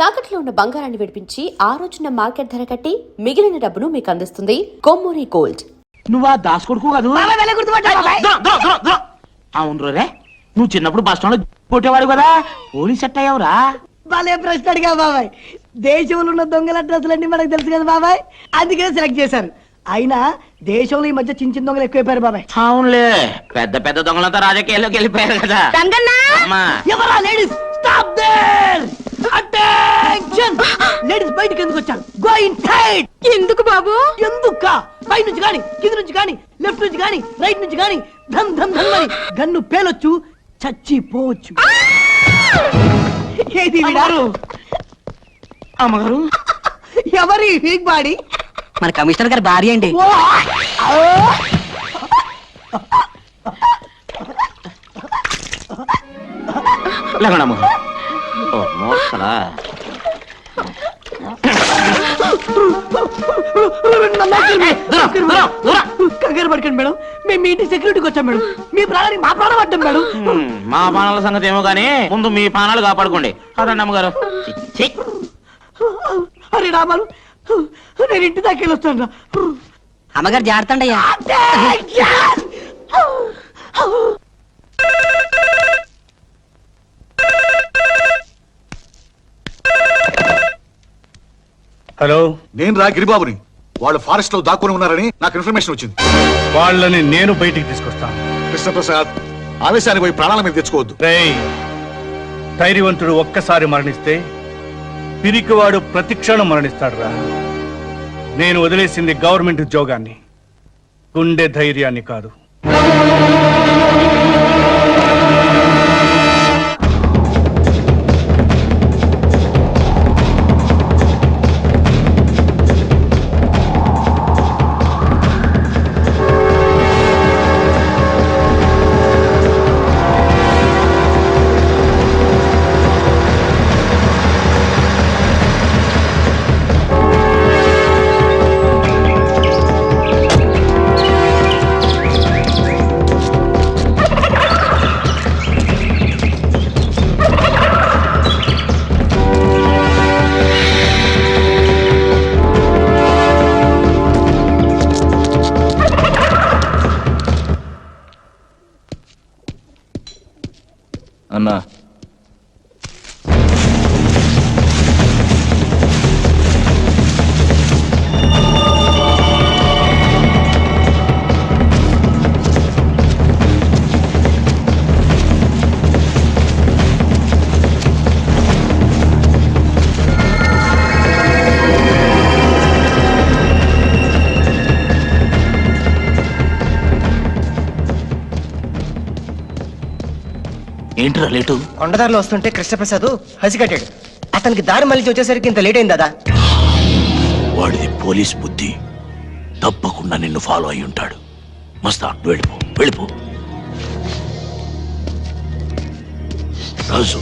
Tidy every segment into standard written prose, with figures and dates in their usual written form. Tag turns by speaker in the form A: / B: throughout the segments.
A: తాకట్లో ఉన్న బంగారాన్ని విడిపించి ఆ రోజున మార్కెట్ ధర కట్టి మిగిలిన డబ్బును మీకు అందిస్తుంది కొమ్మూరి గోల్డ్.
B: నువ్వు ఆ దాస్ కొడుకు కాదు? అవును రే, నువ్వు చిన్నప్పుడు బస్ స్టాండ్ లో కొట్టేవాడు కదా, పోలీస్ సెట్ అయ్యావురా?
C: వాళ్ళే ప్రశ్న అడిగా బాబాయ్. దేశంలో ఉన్న దొంగల అడ్రస్లన్నీ మనకు తెలుసు కదా బాబాయ్, అందుకే సెలెక్ట్ చేశారు. అయినా దేశంలో ఈ మధ్య చిన్న చిన్న దొంగలు ఎక్కువైపోయారు బాబాయ్.
B: అవునులే, పెద్ద పెద్ద దొంగలంతా రాజకీయాల్లోకి వెళ్ళిపోయారు కదా.
C: ఎవరా ladies? Stop there! Attention! Ladies బయటికి ఎందుకు వచ్చారు? Go inside!
D: ఎందుకు బాబు?
C: ఎందుక? పై నుంచి గాని, కింద నుంచి గాని, లెఫ్ట్ నుంచి గాని, రైట్ నుంచి గాని ధమ్ ధమ్ ధమ్ అని గన్ను పేలొచ్చు, చచ్చిపోవచ్చు. ఏది విడారు?
B: అమ్మగారు,
C: ఎవరి వీక్ బాడీ?
D: మన కమిషనర్ గారి భార్య అండి.
B: లేకడమ్మ
C: కంగారు పడకండి మేడం, మేము మీ ఇంటి సెక్యూరిటీకి వచ్చాం మేడం. మీ ప్రాణానికి మా ప్రాణం పడ్డాం మేడం.
B: మా ప్రాణాల సంగతి ఏమో గానీ ముందు మీ ప్రాణాలు కాపాడుకోండి. అదండి అమ్మగారు.
C: అరే రామాలు, నేను ఇంటి దాకా వెళ్ళొస్తాను.
D: అమ్మగారు జాగ్రత్త అండి.
E: హలో,
F: నేను రా గిరిబాబుని. వాళ్ళు ఫారెస్ట్ లో దాక్కుని ఉన్నారని నాకు ఇన్ఫర్మేషన్ వచ్చింది.
E: వాళ్ళని నేను బయటికి తీసుకొస్తాను.
F: కృష్ణప్రసాద్, ఆవేశానికి పోయి ప్రాణాల మీద తెచ్చుకోవద్దు.
E: రేయ్, ధైర్యవంతుడు ఒక్కసారి మరణిస్తే పిరికివాడు ప్రతిక్షణం మరణిస్తాడు రా. నేను వదిలేసింది గవర్నమెంట్ ఉద్యోగాన్ని, గుండె ధైర్యాన్ని కాదు.
G: అన్నా,
B: ఏంట్రా లేటు?
H: కొండదారిలో వస్తుంటే కృష్ణప్రసాద్ హసి కట్టాడు. అతనికి దారి మళ్ళీ వచ్చేసరికి ఇంత లేట్ అయింది.
I: వాడిది పోలీస్ బుద్ధి, తప్పకుండా నిన్ను ఫాలో అయి ఉంటాడు. మస్తా, వెళ్ళిపో వెళ్ళిపో. రాజు,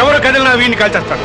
E: ఎవరు కదిలినా వీడిని కాల్చేస్తాడు.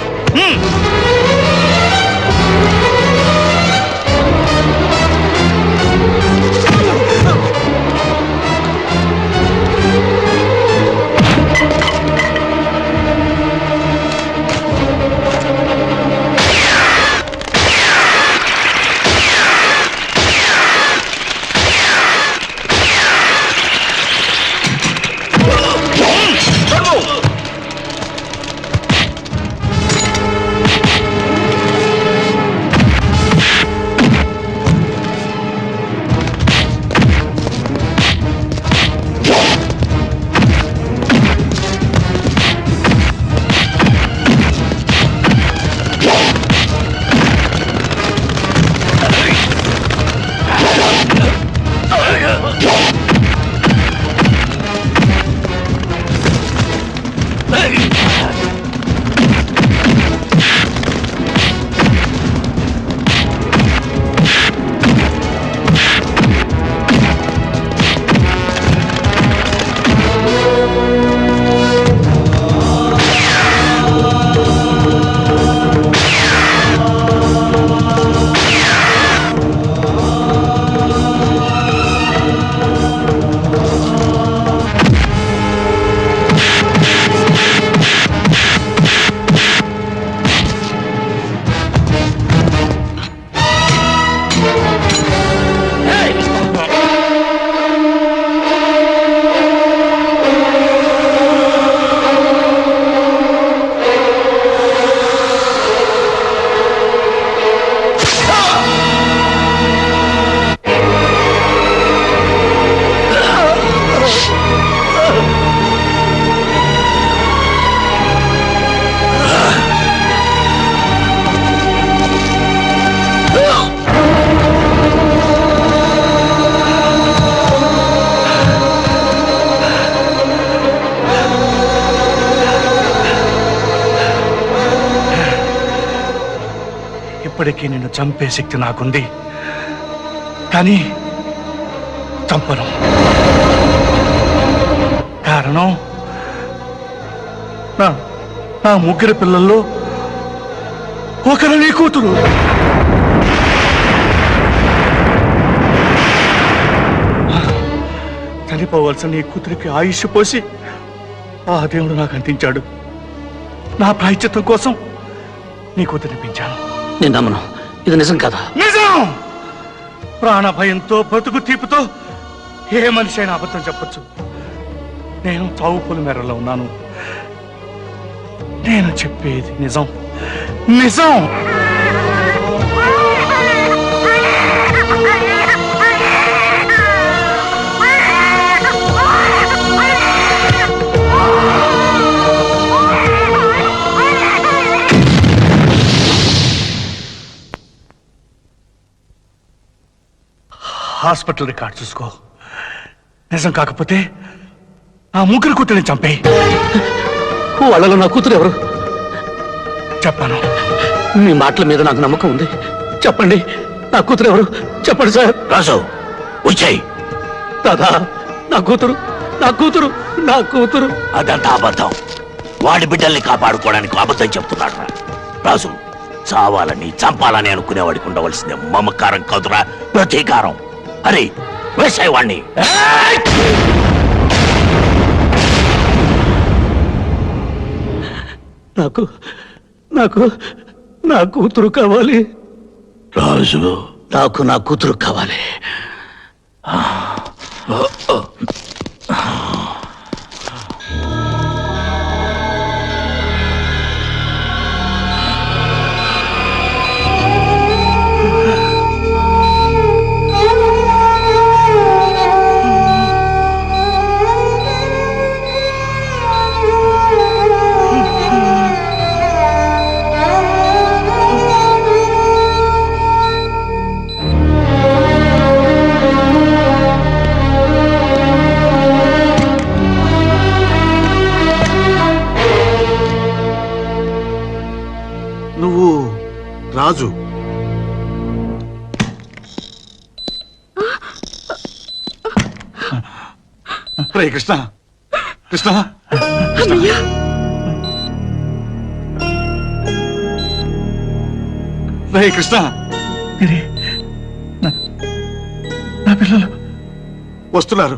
E: ఇప్పటికీ నిన్ను చంపే శక్తి నాకుంది, కానీ చంపను. కారణం నా ముగ్గురు పిల్లల్లో ఒకరు నీ కూతురు. చనిపోవలసిన నీ కూతురికి ఆయుష్ పోసి ఆ దేవుడు నాకు అందించాడు. నా ప్రాయశ్చిత్తం కోసం నీ కూతురిని పెంచాను.
I: నేను నమ్మను, ఇది నిజం కదా?
E: నిజం. ప్రాణ భయంతో బ్రతుకు తీపుతో ఏ మనిషి అయినా అబద్ధం చెప్పొచ్చు. నేను చావు పొలి మేరలో ఉన్నాను. నేను చెప్పేది నిజం, నిజం. హాస్పిటల్ రికార్డ్ చూసుకో. నిజం కాకపోతే ఆ ముగ్గురు కూతురిని చంపేయి.
I: వాళ్ళలో నా కూతురు ఎవరు?
E: చెప్పాను.
I: మీ మాటల మీద నాకు నమ్మకం ఉంది. చెప్పండి, నా కూతురు ఎవరు? చెప్పండి సార్. రాజు వచ్చాయి. దాదా, నా కూతురు, నా కూతురు, నా కూతురు. అదంతా అబద్ధం. వాడి బిడ్డల్ని కాపాడుకోవడానికి అబద్ధం చెప్తున్నాడు. రాజు, చావాలని చంపాలని అనుకునేవాడికి ఉండవలసిందే మమకారం కాదురా, ప్రతీకారం. అరే వేసాయి వాణ్ణి. నాకు నాకు నా కూతురు కావాలి రాజు. నాకు నా కూతురు కావాలి.
F: నువ్వు రాజు. రే కృష్ణ, కృష్ణ, రే కృష్ణ.
E: నా పిల్లలు
F: వస్తున్నారు.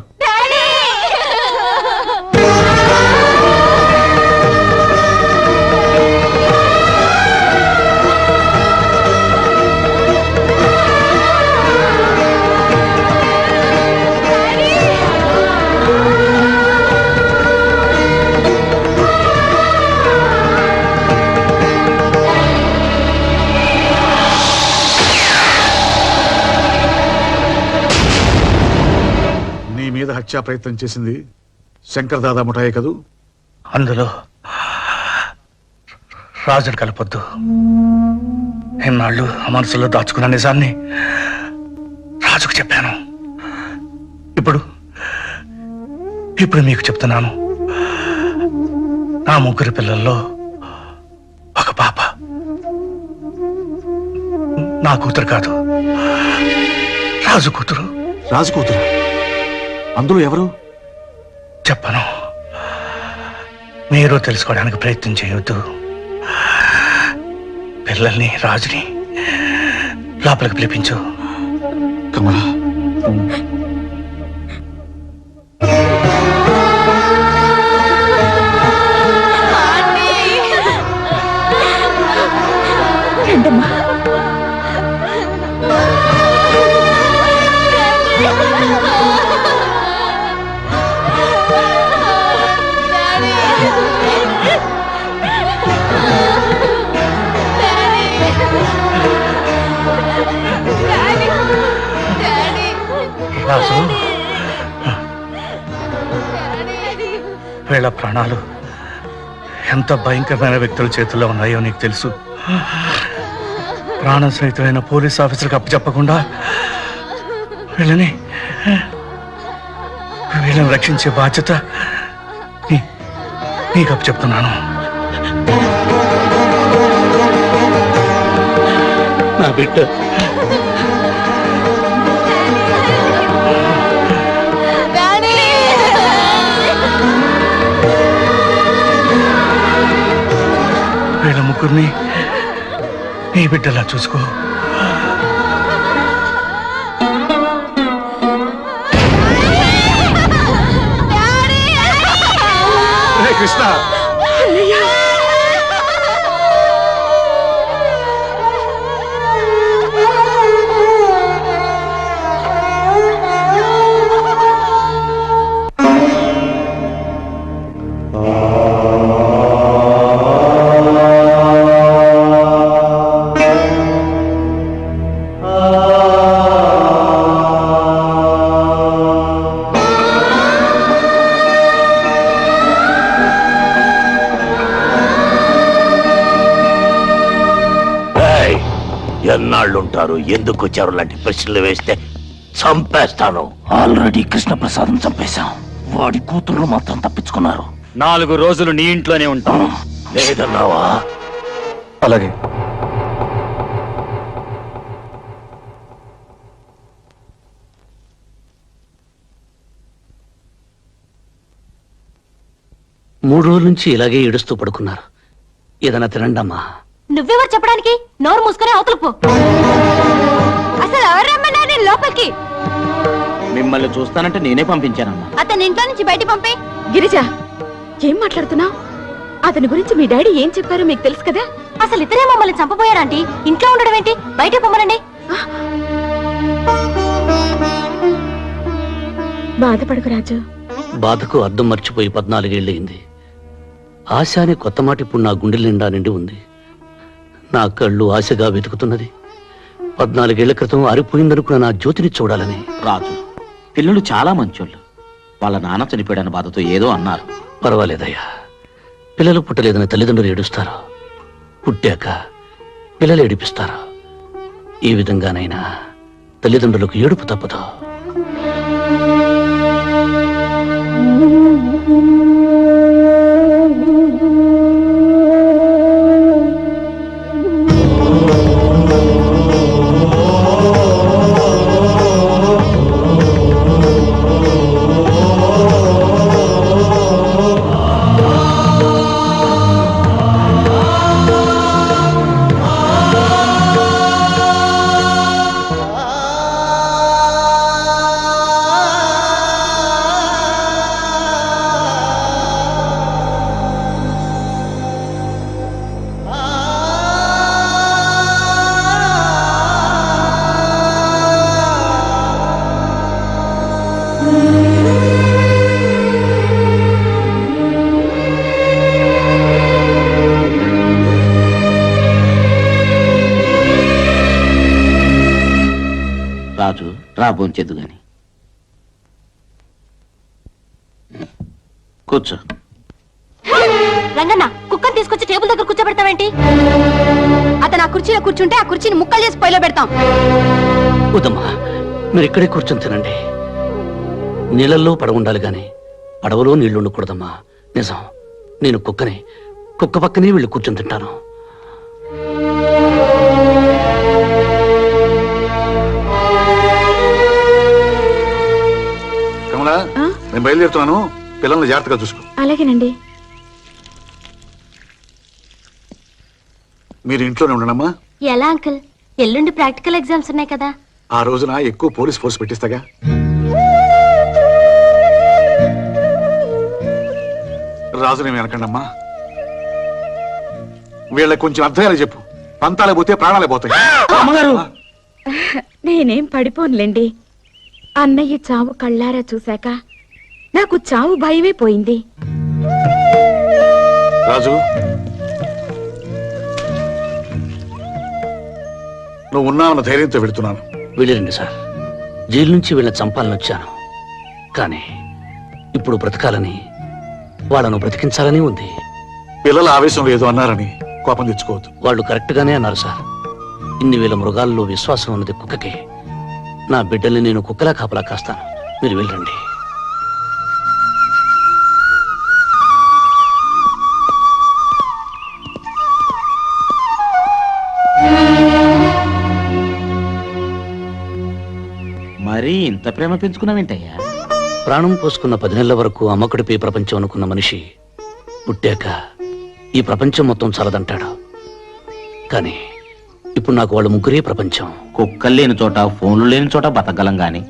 F: మీద హత్యా ప్రయత్నం చేసింది శంకర్ దాదా ముఠాయే కదూ?
E: అందులో రాజును కలపొద్దు. ఎన్నాళ్ళు ఆ మనసులో దాచుకున్న నిజాన్ని రాజుకు చెప్పాను. ఇప్పుడు మీకు చెప్తున్నాను. నా ముగ్గురు పిల్లల్లో ఒక పాప నా కూతురు కాదు, రాజు కూతురు.
F: రాజు కూతురు? అందులో ఎవరు?
E: చెప్పను. మీరు తెలుసుకోవడానికి ప్రయత్నం చేయొద్దు. పిల్లల్ని, రాజుని లోపలికి పిలిపించు.
F: కమలా,
E: రాజు, వీళ్ళ ప్రాణాలు ఎంత భయంకరమైన వ్యక్తుల చేతుల్లో ఉన్నాయో నీకు తెలుసు. ప్రాణ సహితమైన పోలీస్ ఆఫీసర్కి అప్పచెప్పకుండా వీళ్ళని రక్షించే బాధ్యత నీకు అప్పచెప్తున్నాను.
I: నా బిడ్డ
E: వీళ్ళ ముగ్గురిని నీ బిడ్డలా చూసుకో.
F: కృష్ణ
I: ఎన్నాళ్ళుంటారు, ఎందుకు వచ్చారు లాంటి ప్రశ్నలు వేస్తే చంపేస్తాను. ఆల్రెడీ కృష్ణప్రసాదం చంపేశాం, వాడి కూతురు మాత్రం తప్పించుకున్నారు.
B: 4 రోజులు నీ ఇంట్లోనే ఉంటాం.
I: లేదన్నావా?
E: అలాగే.
I: మూడు రోజుల నుంచి ఇలాగే ఏడుస్తూ పడుకున్నారు. ఏదైనా తినండమ్మా.
A: నువ్వెవరు చెప్పడానికి? నోరు మూసుకొని అవతలకు పో. అసలు ఎవరు రమ్మన్నా నేను లోపలికి?
B: మిమ్మల్ని చూస్తానంటే నేనే పంపించానమ్మా.
A: అతని ఇంట్లో నుంచి బయట పంపే.
G: గిరిజ, ఏం మాట్లాడుతున్నావు? అతని గురించి మీ డాడీ ఏం చెప్పారో మీకు తెలుసు కదా.
A: అసలు ఇతరే మమ్మల్ని చంపబోయారంటీ. ఇంట్లో ఉండడం ఏంటి? బయట పొమ్మనండి.
G: బాధపడకు రాజు.
I: బాధకు అర్థం మర్చిపోయి 14 ఏళ్ళయింది. ఆశ అనే కొత్త మాట ఇప్పుడు నా గుండెల నిండా నిండి ఉంది. నా కళ్ళు ఆశగా వెతుకుతున్నది 14 ఏళ్ల క్రితం ఆరిపోయిందనుకున్న నా జ్యోతిని చూడాలని.
B: రాజు, పిల్లలు చాలా మంచోళ్ళు. వాళ్ళ నాన్న చనిపోయాడన్న బాధతో ఏదో అన్నారు.
I: పర్వాలేదయ్యా, పిల్లలు పుట్టలేదని తల్లిదండ్రులు ఏడుస్తారు, పుట్టాక పిల్లలు ఏడిపిస్తారు. ఈ విధంగానైనా తల్లిదండ్రులకు ఏడుపు తప్పదు.
B: రాజు, రా భోంచేద్దు గాని. కూర్చో.
A: రంగన్న, కుక్కను తీసుకొచ్చి టేబుల్ దగ్గర కూర్చోబెడతావేంటి? అతను ఆ కుర్చీలో కూర్చుంటే ఆ కుర్చీని ముక్కలు చేసి పొయ్యిలో పెడతాం.
I: వద్దమ్మా, మీరు ఇక్కడే కూర్చొని తినండి. నీళ్ళల్లో పడవ ఉండాలి గాని పడవలో నీళ్లు ఉండకూడదమ్మా. నిజం, నేను కుక్కని. కుక్క పక్కనే వీళ్ళు కూర్చొని తింటాను.
F: కమలా, నేను బయలుదేరుతున్నాను. పిల్లల్ని జాగ్రత్తగా చూసుకో.
G: అలాగేనండి.
F: మీరు ఇంట్లోనే ఉండనమ్మా.
A: ఎలా అంకుల్? ఎల్లుండి ప్రాక్టికల్ ఎగ్జామ్స్ ఉన్నాయి కదా.
F: ఆ రోజున ఎక్కువ పోలీస్ ఫోర్స్ పెట్టిస్తాగా. రాజునేమి అనకండమ్మా. వీళ్ళకి కొంచెం అర్థమయ్యేలా చెప్పు. పంతాలే పోతే ప్రాణాలే పోతాయి.
B: అమ్మగారు,
G: నేనేం పడిపోనులేండి. అన్నయ్య చావు కళ్ళారా చూశాక నాకు చావు భయమే పోయింది.
F: రాజు, నువ్వు ఉన్నావన్న ధైర్యంతో పెడుతున్నాను.
I: వెళ్ళిరండి సార్. జైలు నుంచి వీళ్ళని చంపాలని వచ్చాను, కానీ ఇప్పుడు బ్రతకాలని, వాళ్ళను బ్రతికించాలని ఉంది.
F: పిల్లల ఆవేశంలో ఏదో అన్నారని కోపం తెచ్చుకోవద్దు.
I: వాళ్ళు కరెక్ట్ గానే అన్నారు సార్. ఇన్ని వేల మృగాల్లో విశ్వాసం ఉన్నది కుక్కకే. నా బిడ్డల్ని నేను కుక్కలా కాపలా కాస్తాను. మీరు వెళ్ళండి.
B: మరి ఇంత ప్రేమ పెంచుకున్నావేంటయ్యా?
I: ప్రాణం పోసుకున్న 10 నెలల వరకు అమ్మకుడిపై ప్రపంచం అనుకున్న మనిషి పుట్టాక ఈ ప్రపంచం మొత్తం చాలదంటాడు. కానీ ఇప్పుడు నాకు వాళ్ళు ముగ్గురే ప్రపంచం.
B: కుక్కలు లేని చోట, ఫోన్లు లేని చోట బతకగలం గాని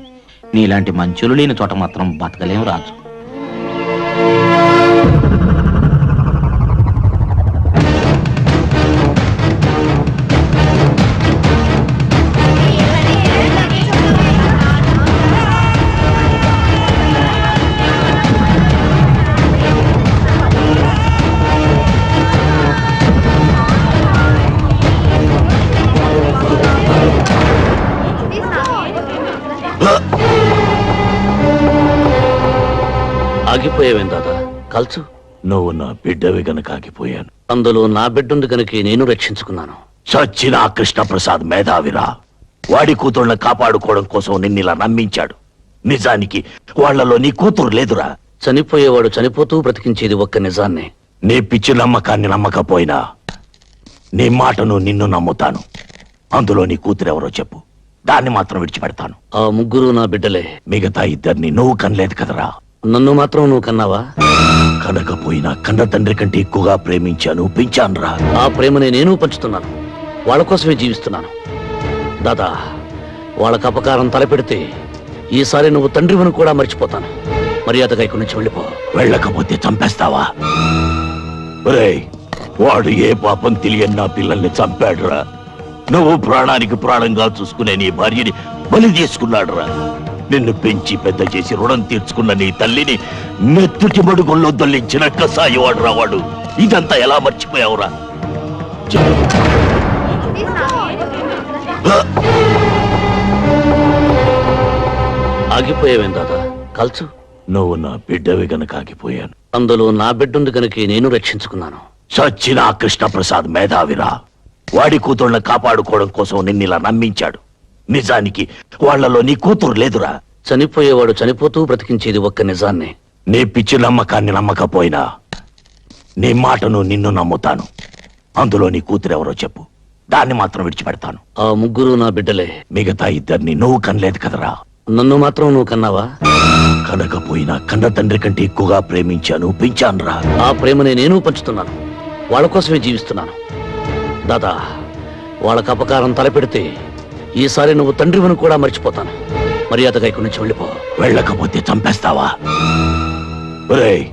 B: నీలాంటి మంచులు లేని చోట మాత్రం బతకలేం రాజు.
I: ఆగిపోయావేం దాదా? కాల్చు.
E: నువ్వు నా బిడ్డవి గనక ఆగిపోయాను.
I: అందులో నా బిడ్డుంది గనుక నేను రక్షించుకున్నాను.
E: చచ్చిన కృష్ణప్రసాద్ మేధావిరా. వాడి కూతుళ్ళని కాపాడుకోవడం కోసం నిన్నిలా నమ్మించాడు. నిజానికి వాళ్లలో నీ కూతురు లేదురా.
I: చనిపోయేవాడు చనిపోతూ బ్రతికించేది ఒక్క నిజాన్నే.
E: నీ పిచ్చి నమ్మకాన్ని నమ్మకపోయినా నీ మాటను నిన్ను నమ్ముతాను. అందులో నీ కూతురెవరో చెప్పు, దాన్ని మాత్రం విడిచిపెడతాను.
I: ఆ ముగ్గురు నా బిడ్డలే.
E: మిగతా ఇద్దరిని నువ్వు కనలేదు కదరా.
I: నన్ను మాత్రం నువ్వు కన్నావా?
E: కనకపోయినా కన్న తండ్రి కంటే ఎక్కువగా ప్రేమించాను, పెంచానురా.
I: ఆ ప్రేమని నేను పంచుతున్నాను. వాళ్ళ కోసమే జీవిస్తున్నాను. దాదా, వాళ్ళకు అపకారం తలపెడితే ఈసారి నువ్వు తండ్రివను కూడా మర్చిపోతాను. మర్యాదగా ఇక్కడి నుంచి వెళ్ళిపో.
E: వెళ్ళకపోతే చంపేస్తావా? ఒరేయ్, వాడు ఏ పాపం తెలియని నా పిల్లల్ని చంపాడురా. నువ్వు ప్రాణానికి ప్రాణంగా చూసుకునే నీ భార్యని బలి తీసుకున్నాడురా. నిన్ను పెంచి పెద్ద చేసి రుణం తీర్చుకున్న నీ తల్లిని నెత్తుటి మడుగుల్లో దొల్లించిన కసాయివాడు రావాడు. ఇదంతా ఎలా మర్చిపోయావురా?
I: ఆగిపోయావేం దాదా? కాల్చు.
E: నువ్వు నా బిడ్డవి గనక ఆగిపోయాను.
I: అందులో నా బిడ్డుంది గనుక నేను రక్షించుకున్నాను.
E: చచ్చిన కృష్ణప్రసాద్ మేధావిరా. వాడి కూతుళ్ళని కాపాడుకోవడం కోసం నిన్నిలా నమ్మించాడు. నిజానికి వాళ్లలో నీ కూతురు లేదురా.
I: చనిపోయేవాడు చనిపోతూ బ్రతికించేది ఒక్క నిజాన్నే.
E: నీ పిచ్చి నమ్మకాన్ని నమ్మకపోయినా నీ మాటను నిన్ను నమ్ముతాను. అందులో నీ కూతురెవరో చెప్పు, దాన్ని మాత్రం విడిచిపెడతాను.
I: ఆ ముగ్గురు నా బిడ్డలే.
E: మిగతా ఇద్దరిని నువ్వు కనలేదు కదరా.
I: నన్ను మాత్రం నువ్వు కన్నావా?
E: కనకపోయినా కన్న తండ్రి కంటే ఎక్కువగా ప్రేమించాను, పెంచానురా.
I: ఆ ప్రేమని నేను పంచుతున్నాను. వాళ్ళ కోసమే జీవిస్తున్నాను. దాదా, వాళ్ళకు అపకారం తలపెడితే ఈసారి నువ్వు తండ్రివను కూడా మర్చిపోతాను. మర్యాదగా ఇక్కడి నుంచి వెళ్ళిపో.
E: వెళ్ళకపోతే చంపేస్తావా? ఒరేయ్,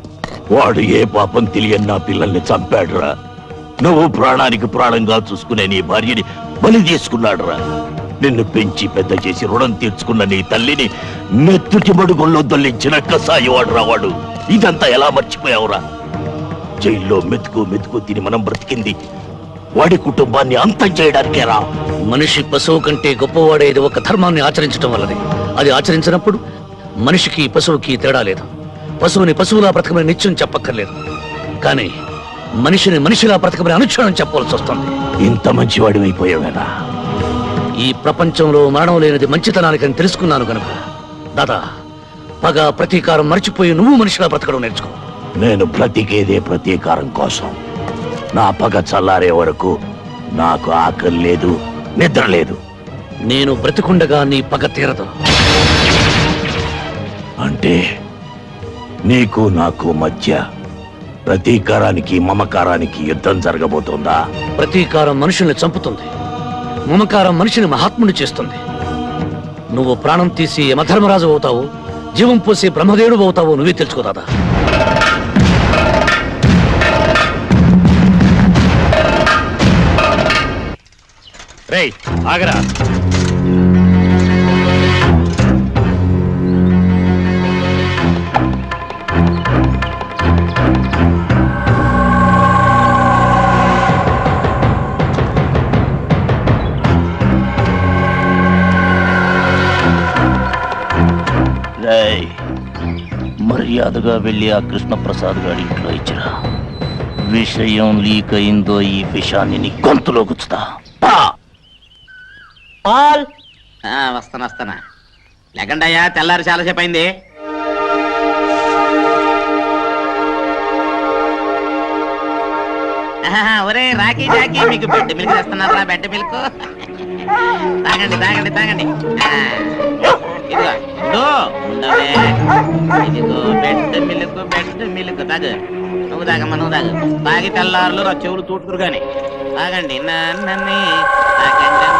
E: వాడు ఏ పాపం తెలియని నా పిల్లల్ని చంపాడురా. నువ్వు ప్రాణానికి ప్రాణంగా చూసుకునే నీ భార్యని బలి తీసుకున్నాడురా. నిన్ను పెంచి పెద్ద చేసి రుణం తీర్చుకున్న నీ తల్లిని నెత్తుటి మడుగుల్లో దొల్లించిన కసాయివాడు రావాడు. ఇదంతా ఎలా మర్చిపోయావురా? జైల్లో మెతుకు మెతుకు తిని మనం బ్రతికింది వాడి కుటుంబాన్ని అంతం చేయడానికేరా.
I: మనిషి పశువు కంటే గొప్పవాడేది ఒక ధర్మాన్ని ఆచరించడం వల్లనే. అది ఆచరించినప్పుడు మనిషికి పశువుకి తేడా లేదు. పశువుని పశువులా బ్రతకమని నిత్యం చెప్పక్కర్లేదు. కానీ మనిషిని మనిషిలా బ్రతకమని అనుక్షణం చెప్పవలసి వస్తుంది.
E: ఇంత మంచివాడివైపోయావేనా?
I: ఈ ప్రపంచంలో మరణం లేనిది మంచితనానికని తెలుసుకున్నాను కనుక దాదా, పగ ప్రతీకారం మర్చిపోయి నువ్వు మనిషిలా బ్రతకడం నేర్చుకో.
E: నేను బ్రతికేదే ప్రతీకారం కోసం. నా పగ చల్లారే వరకు నాకు ఆకలి లేదు, నిద్ర లేదు.
I: నేను బ్రతికుండగా నీ పగ తీరదు.
E: అంటే నీకు నాకు మధ్య ప్రతీకారానికి మమకారానికి యుద్ధం జరగబోతోందా?
I: ప్రతీకారం మనుషుల్ని చంపుతుంది. మమకారం మనిషిని మహాత్ముని చేస్తుంది. నువ్వు ప్రాణం తీసి యమధర్మరాజు అవుతావు, జీవం పోసి బ్రహ్మదేవుడు అవుతావు. నువ్వే తెలుసుకో దాదా.
E: రేయ్, ఆగరా.
I: రేయ్, మర్యాదగా వెళ్ళి ఆ కృష్ణప్రసాద్ గారి ఇంట్లో ఇచ్చిరా. విషయం లీక్ అయిందో ఈ విషయాన్ని నీ గొంతులో గుచ్చుతా.
B: వస్తానా లేకండి అయ్యా, తెల్లారి చాలాసేపు అయింది. ఒరే రాకీ జాకీ, మీకు బెడ్ మిల్క్ తెస్తున్నారా? బెడ్ మిల్క్ తాగండి తాగండి తాగండి. ఇదిగో బెడ్ మిల్క్ తాగు. నువ్వు తాగమ్మా, నువ్వు తాగు. తాగి తెల్లారులు నా చెవులు తూటుకురు గాని తాగండి. నన్నని తాగండి.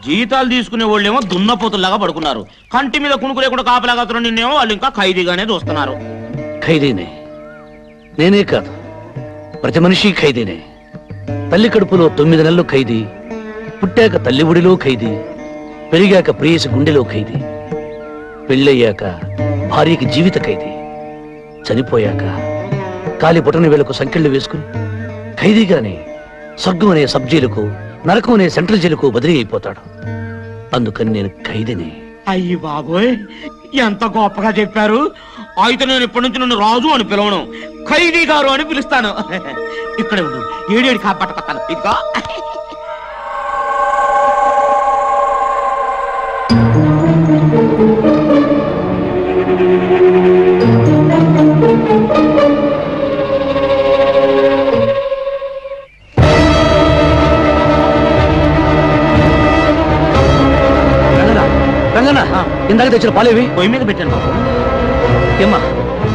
B: జీతాలు తీసుకునే వాళ్ళేమో దున్నపోతుల్లాగా పడుకున్నారు. కంటి మీద కునుకు లేకుండా కాపలాగా నిన్నేమో వాళ్ళు ఇంకా ఖైదీగానే చూస్తున్నారు.
I: ఖైదీనే, నేనే కాదు, ప్రతి మనిషి ఖైదీనే. తల్లి కడుపులో 9 నెలలు ఖైదీ, పుట్టాక తల్లి ఒడిలో ఖైదీ, పెరిగాక ప్రేయసి గుండెలో ఖైదీ, పెళ్ళయ్యాక భార్యకి జీవిత ఖైదీ, చనిపోయాక కాలి బొటన వేలకు సంకెళ్ళు వేసుకుని ఖైదీగానే స్వర్గం అనే సబ్ జైలుకు, నరకం అనే సెంట్రల్ జైలుకు బదిలీ అయిపోతాడు. అందుకని నేను ఖైదీని.
B: అయ్యి బాబోయ్, ఎంత గొప్పగా చెప్పారు. అయితే నేను ఇప్పటి నుంచి నన్ను రాజు అని పిలవను, ఖైదీ గారు అని పిలుస్తాను. ఇక్కడే ఉండు, ఏడేడి కాపాడుతాను. ఇంకా
I: రంగన్న, ఇందాక తెచ్చిన పాలేవి
B: పొయ్యి మీద పెట్టాను బాబు.
I: ఏమ్మా,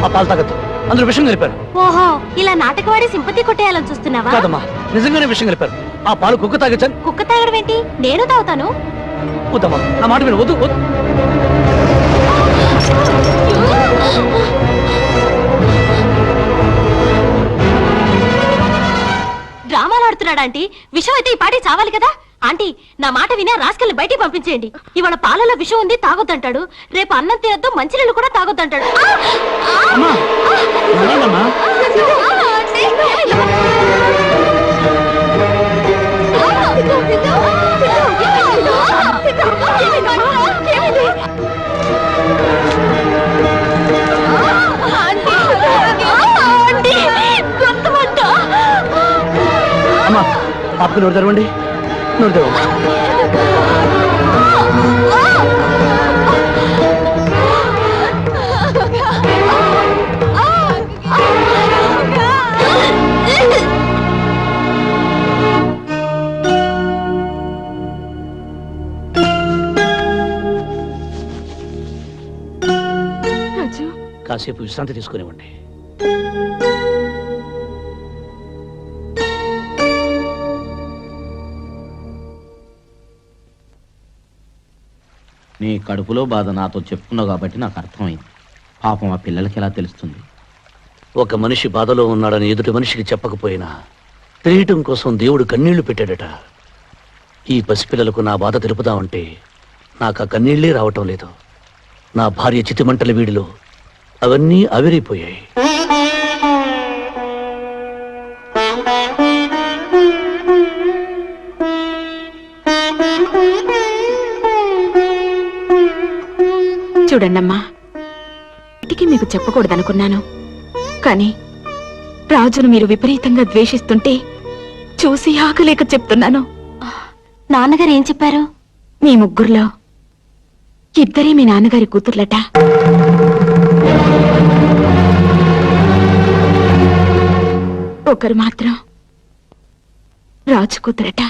I: ఆ పాలు తాగద్దు, అందులో విషయం కలిపారు.
G: ఓహో, ఇలా నాటకవాడి సింపతి కొట్టేయాలని చూస్తున్నావా?
I: కాదమ్మా, నిజంగానే విషయం కలిపారు. ఆ పాలు కుక్క తాగచ్చాను.
G: కుక్క తాగడం ఏంటి? నేను తాగుతాను.
I: వద్దమ్మా, నా మాట విను, వద్దు వద్దు.
G: డ్రామాలు ఆడుతున్నాడా ఆంటీ? విషం అయితే ఈ పాటి చావాలి కదా. ఆంటీ, నా మాట విని రాసుకెళ్ళి బయటికి పంపించేయండి. ఇవాళ పాలలో విషం ఉంది, తాగొద్దంటాడు. రేపు అన్నం తినద్దు, మంచినీళ్ళు కూడా తాగొద్దంటాడు.
I: అమ్మా, పాపకు నోరు తెరవండి, నోరు తెరవండి. కాసేపు విశ్రాంతి తీసుకునివ్వండి.
B: నీ కడుపులో బాధ నాతో చెప్పుకున్నావు కాబట్టి నాకు అర్థమైంది. పాపం ఆ పిల్లలకి ఎలా తెలుస్తుంది?
I: ఒక మనిషి బాధలో ఉన్నాడని ఎదుటి మనిషికి చెప్పకపోయినా తెలియటం కోసం దేవుడు కన్నీళ్లు పెట్టాడట. ఈ పసిపిల్లలకు నా బాధ తెలుపుదామంటే నాకు ఆ కన్నీళ్లే రావటం లేదు. నా భార్య చితిమంటల వీడిలో అవన్నీ ఆవిరైపోయాయి.
G: చూడండమ్మా, ఇంటికి మీకు చెప్పకూడదనుకున్నాను, కానీ రాజును మీరు విపరీతంగా ద్వేషిస్తుంటే చూసి ఆకలేక చెప్తున్నాను. నాన్నగారు ఏం చెప్పారు? మీ ముగ్గురులో ఇద్దరే మీ నాన్నగారి కూతుర్లట. ఒకరు మాత్రం రాజు కూతురట.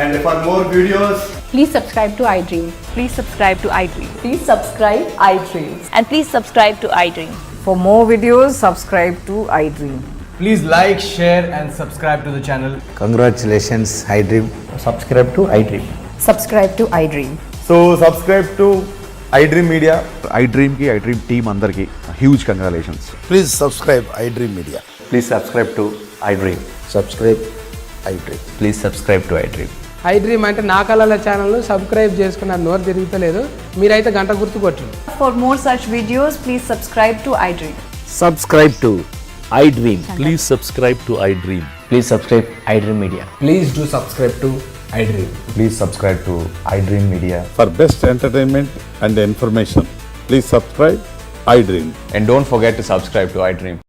F: And for more videos,
J: please subscribe to iDream. Please subscribe to iDream. Please subscribe iDream. And please subscribe to iDream.
K: For more videos, subscribe to iDream.
H: Please like, share and subscribe to the channel.
L: Congratulations, iDream.
H: Subscribe to iDream.
K: Subscribe to iDream.
F: so subscribe to iDream Media. iDream ki iDream team andarki huge congratulations.
L: Please subscribe iDream Media.
F: Please subscribe to iDream.
L: Subscribe iDream.
F: Please subscribe to iDream.
K: iDream అంటే నా కళల channel subscribe చేసుకున్న నోరు తిరుగుతలేదు. మీరైతే గంట గుర్తు కొట్టండి. For more such videos, please subscribe to iDream.
L: Subscribe to iDream. Please subscribe to iDream.
H: Please subscribe iDream Media. Please do subscribe to iDream.
F: Please subscribe to iDream Media. For best entertainment and information, please subscribe iDream.
L: And don't forget to subscribe to iDream.